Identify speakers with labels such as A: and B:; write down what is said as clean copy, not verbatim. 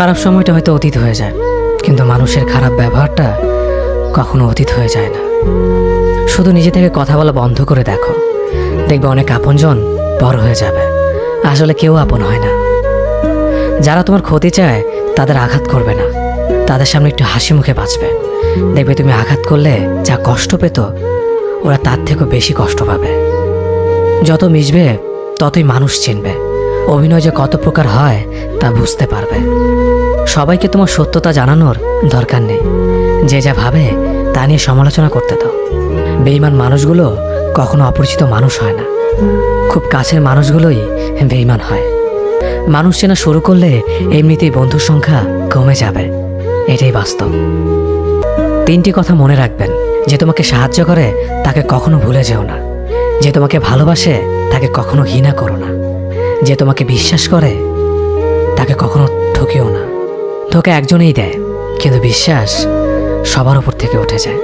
A: খারাপ সময়টা হয়তো অতীত হয়ে যায়, কিন্তু মানুষের খারাপ ব্যবহারটা কখনো অতীত হয়ে যায় না। শুধু নিজে থেকে কথা বলা বন্ধ করে দেখো, দেখবে অনেক আপনজন পর হয়ে যাবে। আসলে কেউ আপন হয় না। যারা তোমার ক্ষতি চায় তাদের আঘাত করবে না, তাদের সামনে একটু হাসি মুখে বাঁচবে। দেখবে তুমি আঘাত করলে যা কষ্ট পেত, ওরা তার থেকেও বেশি কষ্ট পাবে। যত মিশবে ততই মানুষ চিনবে, অভিনয় যে কত প্রকার হয় তা বুঝতে পারবে। সবাইকে তোমার সত্যতা জানানোর দরকার নেই, যে যা ভাবে তা নিয়ে সমালোচনা করতে দাও। বেঈমান মানুষগুলো কখনো অপরিচিত মানুষ হয় না, খুব কাছের মানুষগুলোই বেঈমান হয়। মানুষ চেনা শুরু করলে এমনিতেই বন্ধুর সংখ্যা কমে যাবে, এটাই বাস্তব। 3টি কথা মনে রাখবেন: যে তোমাকে সাহায্য করে তাকে কখনো ভুলে যেও না, যে তোমাকে ভালোবাসে তাকে কখনো ঘৃণা করো না, যে তোমাকে বিশ্বাস করে তাকে কখনো ঠকিও না। ধোঁকা একজনেই দেয়, কিন্তু বিশ্বাস সবার উপর থেকে উঠে যায়।